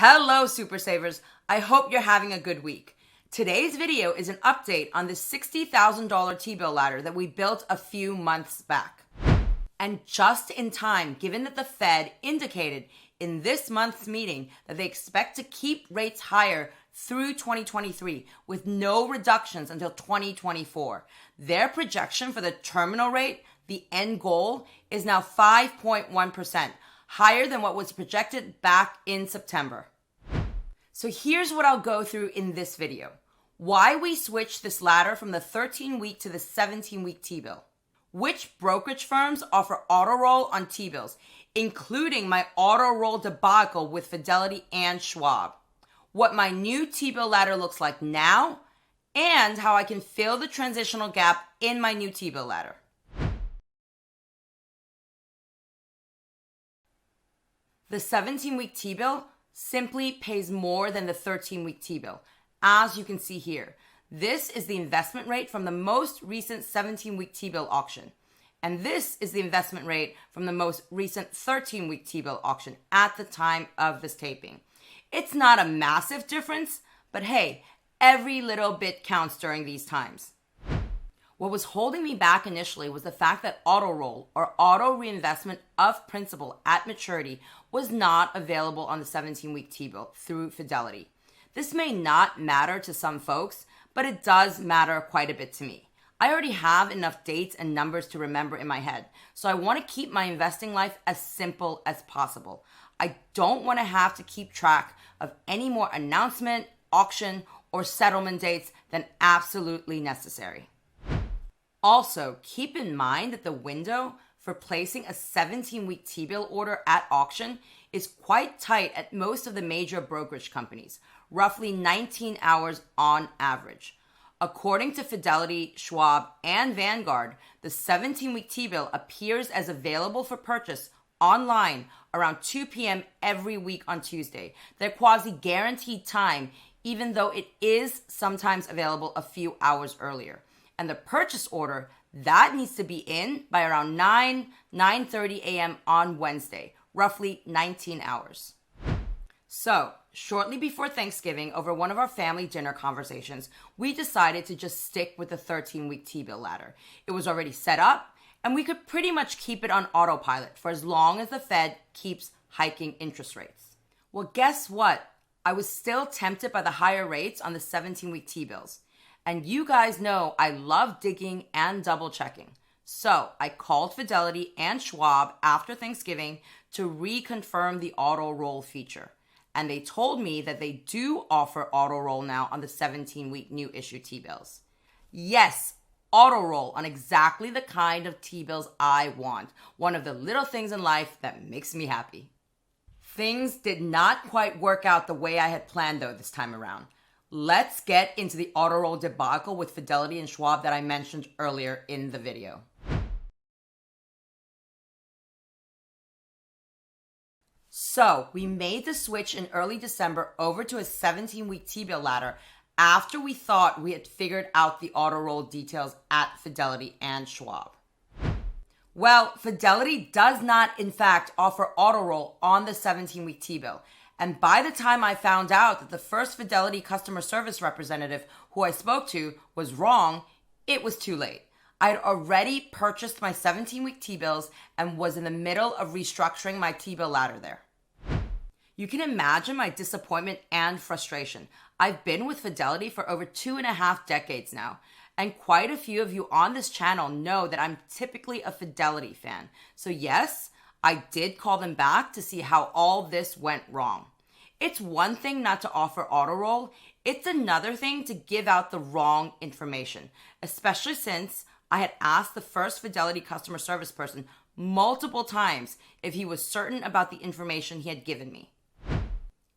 Hello, Super Savers. I hope you're having a good week. Today's video is an update on the $60,000 T-bill ladder that we built a few months back. And just in time, given that the Fed indicated in this month's meeting that they expect to keep rates higher through 2023 with no reductions until 2024. Their projection for the terminal rate, the end goal, is now 5.1%, higher than what was projected back in September. So here's what I'll go through in this video. Why we switched this ladder from the 13-week to the 17-week T-bill. Which brokerage firms offer auto roll on T-bills, including my auto roll debacle with Fidelity and Schwab. What my new T-bill ladder looks like now, and how I can fill the transitional gap in my new T-bill ladder. The 17-week T-bill simply pays more than the 13-week T-bill, as you can see here. This is the investment rate from the most recent 17-week T-bill auction. And this is the investment rate from the most recent 13-week T-bill auction at the time of this taping. It's not a massive difference, but hey, every little bit counts during these times. What was holding me back initially was the fact that auto roll, or auto reinvestment of principal at maturity, was not available on the 17-week T-bill through Fidelity. This may not matter to some folks, but it does matter quite a bit to me. I already have enough dates and numbers to remember in my head, so I want to keep my investing life as simple as possible. I don't want to have to keep track of any more announcement, auction, or settlement dates than absolutely necessary. Also, keep in mind that the window for placing a 17-week T-bill order at auction is quite tight at most of the major brokerage companies, roughly 19 hours on average. According to Fidelity, Schwab, and Vanguard, the 17-week T-bill appears as available for purchase online around 2 p.m. every week on Tuesday. Their quasi-guaranteed time, even though it is sometimes available a few hours earlier. And the purchase order, that needs to be in by around 9:30 a.m. on Wednesday, roughly 19 hours. So, shortly before Thanksgiving, over one of our family dinner conversations, we decided to just stick with the 13-week T-bill ladder. It was already set up, and we could pretty much keep it on autopilot for as long as the Fed keeps hiking interest rates. Well, guess what? I was still tempted by the higher rates on the 17-week T-bills. And you guys know I love digging and double checking. So I called Fidelity and Schwab after Thanksgiving to reconfirm the auto roll feature. And they told me that they do offer auto roll now on the 17-week new issue T-bills. Yes, auto roll on exactly the kind of T-bills I want. One of the little things in life that makes me happy. Things did not quite work out the way I had planned though this time around. Let's get into the auto roll debacle with Fidelity and Schwab that I mentioned earlier in the video. So we made the switch in early December over to a 17-week T-bill ladder after we thought we had figured out the auto roll details at Fidelity and Schwab. Well, Fidelity does not, in fact, offer auto roll on the 17-week T-bill. And by the time I found out that the first Fidelity customer service representative who I spoke to was wrong, it was too late. I had already purchased my 17-week T-bills and was in the middle of restructuring my T-bill ladder there. You can imagine my disappointment and frustration. I've been with Fidelity for over 2.5 decades now, and quite a few of you on this channel know that I'm typically a Fidelity fan. So yes, I did call them back to see how all this went wrong. It's one thing not to offer auto roll. It's another thing to give out the wrong information, especially since I had asked the first Fidelity customer service person multiple times if he was certain about the information he had given me.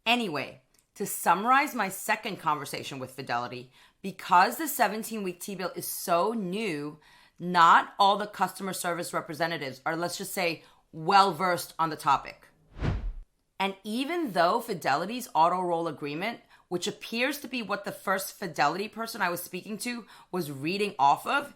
Anyway, to summarize my second conversation with Fidelity, because the 17-week T-bill is so new, not all the customer service representatives are, let's just say, well-versed on the topic. And even though Fidelity's auto roll agreement, which appears to be what the first Fidelity person I was speaking to was reading off of,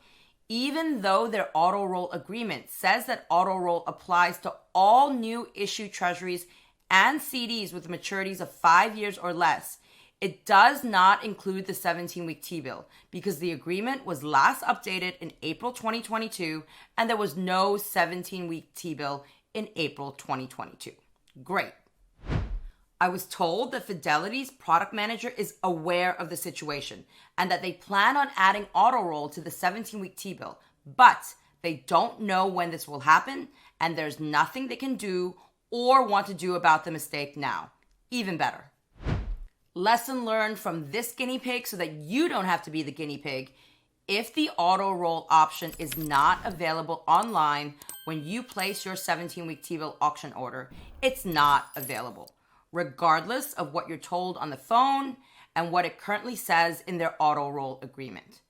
even though their auto roll agreement says that auto roll applies to all new issue treasuries and CDs with maturities of 5 years or less. It does not include the 17-week T-bill because the agreement was last updated in April 2022 and there was no 17-week T-bill in April 2022. Great. I was told that Fidelity's product manager is aware of the situation and that they plan on adding auto roll to the 17-week T-bill, but they don't know when this will happen and there's nothing they can do or want to do about the mistake now. Even better. Lesson learned from this guinea pig so that you don't have to be the guinea pig. If the auto roll option is not available online when you place your 17-week T-bill auction order, it's not available, regardless of what you're told on the phone and what it currently says in their auto roll agreement.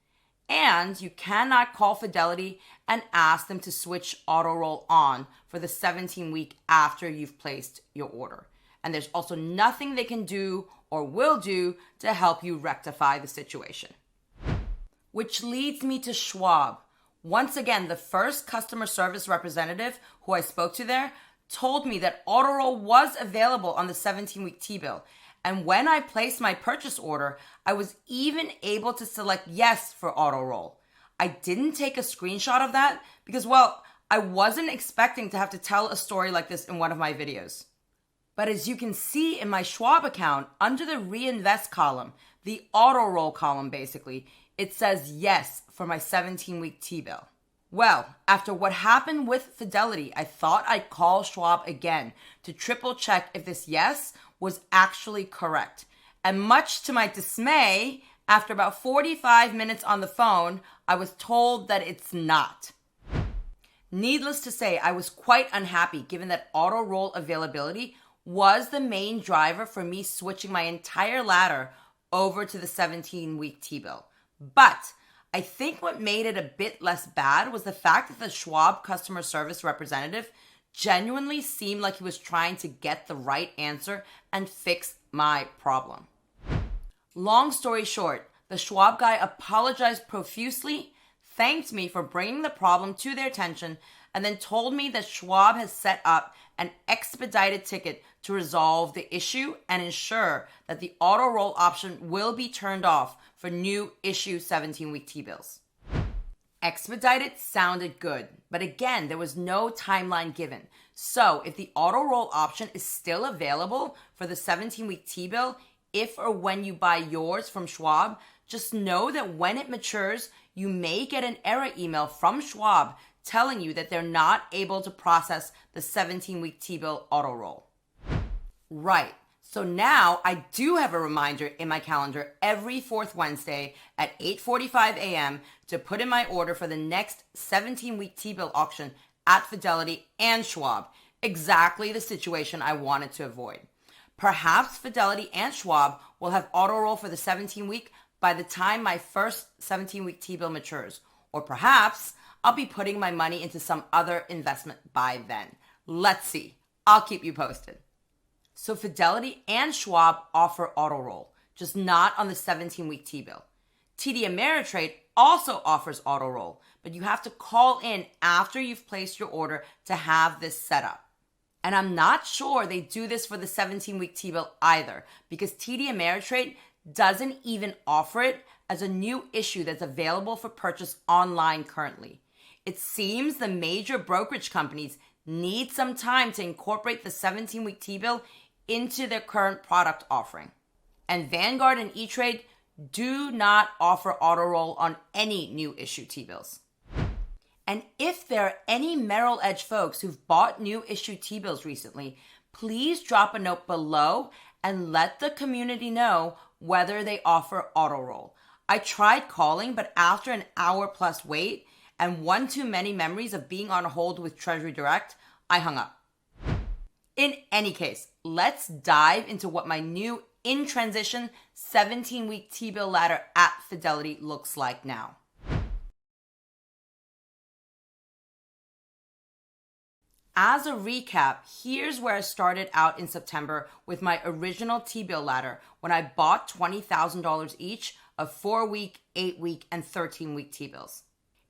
And you cannot call Fidelity and ask them to switch auto roll on for the 17-week after you've placed your order. And there's also nothing they can do or will do to help you rectify the situation. Which leads me to Schwab. Once again, the first customer service representative who I spoke to there told me that auto roll was available on the 17-week T-bill. And when I placed my purchase order, I was even able to select yes for auto roll. I didn't take a screenshot of that because, well, I wasn't expecting to have to tell a story like this in one of my videos. But as you can see in my Schwab account, under the reinvest column, the auto roll column basically, it says yes for my 17-week T-bill. Well, after what happened with Fidelity, I thought I'd call Schwab again to triple check if this yes was actually correct. And much to my dismay, after about 45 minutes on the phone, I was told that it's not. Needless to say, I was quite unhappy given that auto roll availability was the main driver for me switching my entire ladder over to the 17-week T-bill. But I think what made it a bit less bad was the fact that the Schwab customer service representative genuinely seemed like he was trying to get the right answer and fix my problem. Long story short, the Schwab guy apologized profusely, thanked me for bringing the problem to their attention, and then told me that Schwab has set up an expedited ticket to resolve the issue and ensure that the auto roll option will be turned off for new issue 17-week T-bills. Expedited sounded good, but again, there was no timeline given. So if the auto roll option is still available for the 17-week T-bill, if or when you buy yours from Schwab, just know that when it matures, you may get an error email from Schwab telling you that they're not able to process the 17-week T-bill auto roll. Right. So now I do have a reminder in my calendar every fourth Wednesday at 8:45 a.m. to put in my order for the next 17-week T-bill auction at Fidelity and Schwab. Exactly the situation I wanted to avoid. Perhaps Fidelity and Schwab will have auto roll for the 17-week by the time my first 17-week T-bill matures. Or perhaps I'll be putting my money into some other investment by then. Let's see. I'll keep you posted. So Fidelity and Schwab offer auto roll, just not on the 17-week T-bill. TD Ameritrade also offers auto roll, but you have to call in after you've placed your order to have this set up. And I'm not sure they do this for the 17-week T-bill either, because TD Ameritrade doesn't even offer it as a new issue that's available for purchase online currently. It seems the major brokerage companies need some time to incorporate the 17-week T-bill into their current product offering. And Vanguard and E-Trade do not offer auto roll on any new issue T-bills. And if there are any Merrill Edge folks who've bought new issue T-bills recently, please drop a note below and let the community know whether they offer auto roll. I tried calling, but after an hour plus wait and one too many memories of being on hold with Treasury Direct, I hung up. In any case, let's dive into what my new in-transition 17-week T-bill ladder at Fidelity looks like now. As a recap, here's where I started out in September with my original T-bill ladder when I bought $20,000 each of 4-week, 8-week, and 13-week T-bills.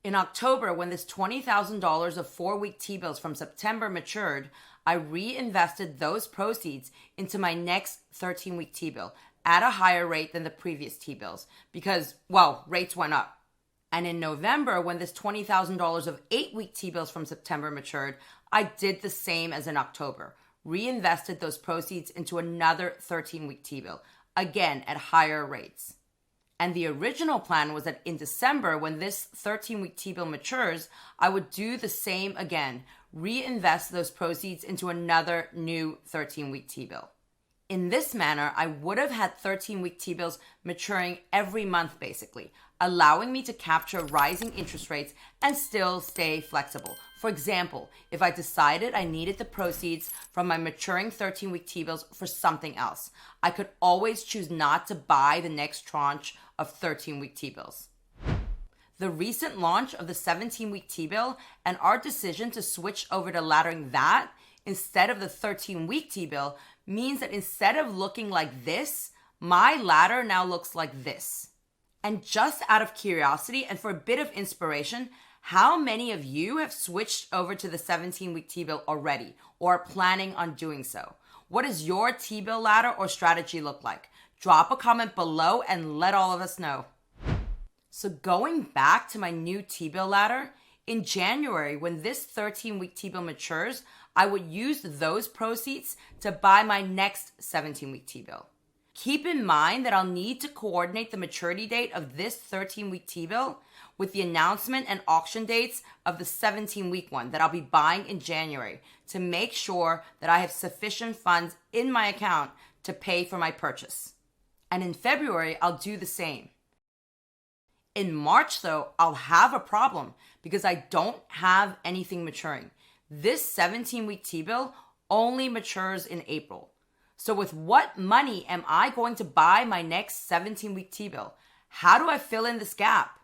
In October, when this $20,000 of 4-week T-bills from September matured, I reinvested those proceeds into my next 13-week T-bill at a higher rate than the previous T-bills because, well, rates went up. And in November, when this $20,000 of 8-week T-bills from September matured, I did the same as in October, reinvested those proceeds into another 13-week T-bill, again at higher rates. And the original plan was that in December, when this 13-week T-bill matures, I would do the same again, reinvest those proceeds into another new 13-week T-bill. In this manner, I would have had 13-week T-bills maturing every month basically, allowing me to capture rising interest rates and still stay flexible. For example, if I decided I needed the proceeds from my maturing 13-week T-bills for something else, I could always choose not to buy the next tranche of 13-week T-bills. The recent launch of the 17-week T-bill and our decision to switch over to laddering that instead of the 13-week T-bill means that instead of looking like this, my ladder now looks like this. And just out of curiosity and for a bit of inspiration, how many of you have switched over to the 17-week T-bill already or are planning on doing so? What does your T-bill ladder or strategy look like? Drop a comment below and let all of us know. So going back to my new T-bill ladder, in January, when this 13-week T-bill matures, I would use those proceeds to buy my next 17-week T-bill. Keep in mind that I'll need to coordinate the maturity date of this 13-week T-bill with the announcement and auction dates of the 17-week one that I'll be buying in January to make sure that I have sufficient funds in my account to pay for my purchase. And in February, I'll do the same. In March, though, I'll have a problem because I don't have anything maturing. This 17-week T-bill only matures in April. So with what money am I going to buy my next 17-week T-bill? How do I fill in this gap?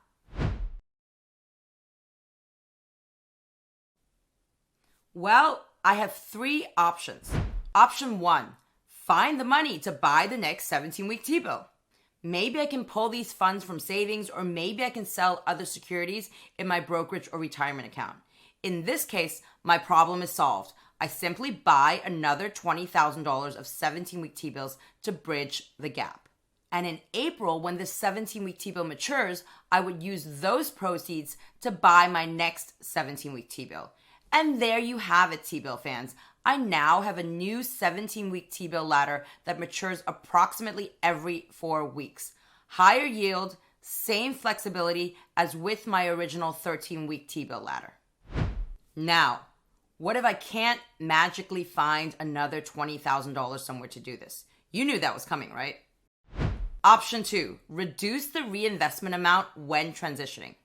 Well, I have three options. Option 1, find the money to buy the next 17-week T-bill. Maybe I can pull these funds from savings, or maybe I can sell other securities in my brokerage or retirement account. In this case, my problem is solved. I simply buy another $20,000 of 17-week T-bills to bridge the gap. And in April, when this 17-week T-bill matures, I would use those proceeds to buy my next 17-week T-bill. And there you have it, T-bill fans. I now have a new 17-week T-bill ladder that matures approximately every 4 weeks. Higher yield, same flexibility as with my original 13-week T-bill ladder. Now, what if I can't magically find another $20,000 somewhere to do this? You knew that was coming, right? Option 2, reduce the reinvestment amount when transitioning.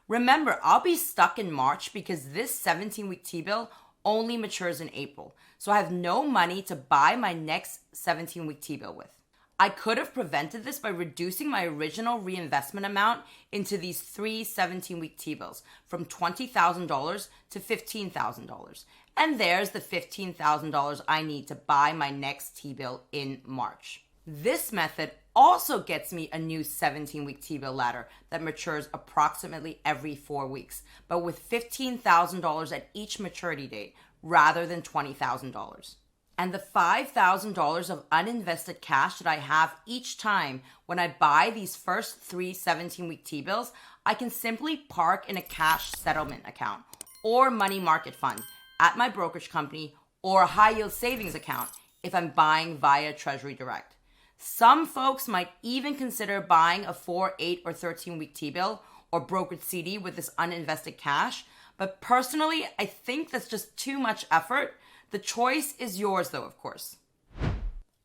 Remember, I'll be stuck in March because this 17-week T-bill only matures in April. So I have no money to buy my next 17-week T-bill with. I could have prevented this by reducing my original reinvestment amount into these three 17-week T-bills from $20,000 to $15,000. And there's the $15,000 I need to buy my next T-bill in March. This method also gets me a new 17-week T-bill ladder that matures approximately every 4 weeks, but with $15,000 at each maturity date rather than $20,000. And the $5,000 of uninvested cash that I have each time when I buy these first three 17-week T-bills, I can simply park in a cash settlement account or money market fund at my brokerage company or a high yield savings account if I'm buying via Treasury Direct. Some folks might even consider buying a 4, 8, or 13-week T-bill or brokered CD with this uninvested cash, but personally, I think that's just too much effort. The choice is yours though, of course.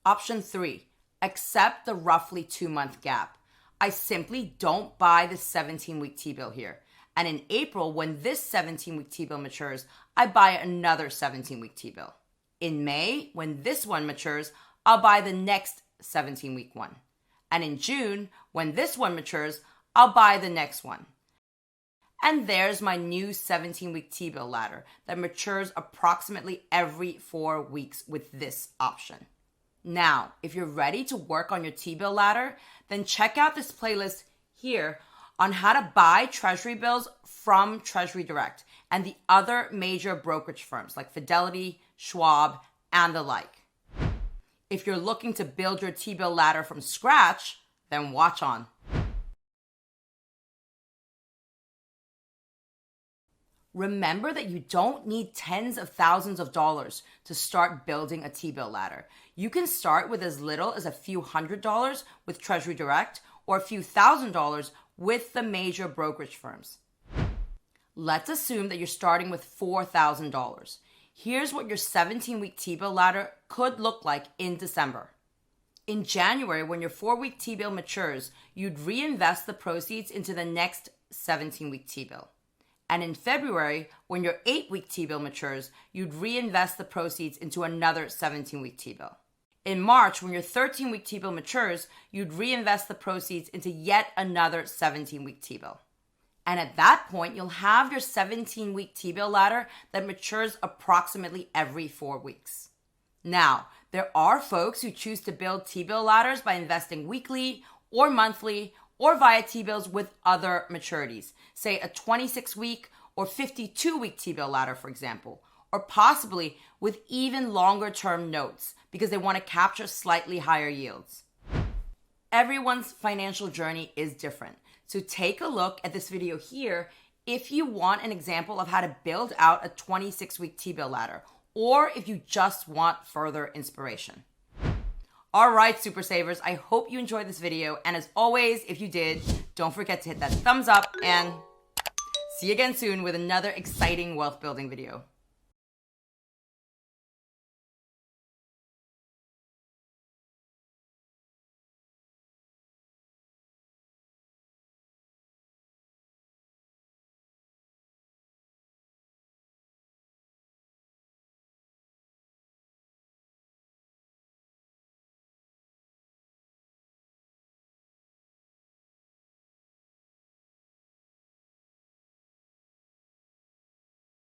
Option 3, accept the roughly 2-month gap. I simply don't buy the 17-week T-bill here. And in April, when this 17-week T-bill matures, I buy another 17-week T-bill. In May, when this one matures, I'll buy the next 17-week one. And in June, when this one matures, I'll buy the next one. And there's my new 17-week T-bill ladder that matures approximately every 4 weeks with this option. Now, if you're ready to work on your T-bill ladder, then check out this playlist here on how to buy Treasury bills from Treasury Direct and the other major brokerage firms like Fidelity, Schwab, and the like. If you're looking to build your T-bill ladder from scratch, then watch on. Remember that you don't need tens of thousands of dollars to start building a T-bill ladder. You can start with as little as a few $100s with Treasury Direct or a few $1,000s with the major brokerage firms. Let's assume that you're starting with $4,000. Here's what your 17-week T-bill ladder could look like in December. In January, when your 4-week T-bill matures, you'd reinvest the proceeds into the next 17-week T-bill. And in February, when your 8-week T-bill matures, you'd reinvest the proceeds into another 17-week T-bill. In March, when your 13-week T-bill matures, you'd reinvest the proceeds into yet another 17-week T-bill. And at that point, you'll have your 17-week T-bill ladder that matures approximately every 4 weeks. Now, there are folks who choose to build T-bill ladders by investing weekly or monthly or via T-bills with other maturities, say a 26-week or 52-week T-bill ladder, for example, or possibly with even longer-term notes because they want to capture slightly higher yields. Everyone's financial journey is different, so take a look at this video here if you want an example of how to build out a 26-week T-bill ladder, or if you just want further inspiration. All right, super savers, I hope you enjoyed this video. And as always, if you did, don't forget to hit that thumbs up and see you again soon with another exciting wealth building video.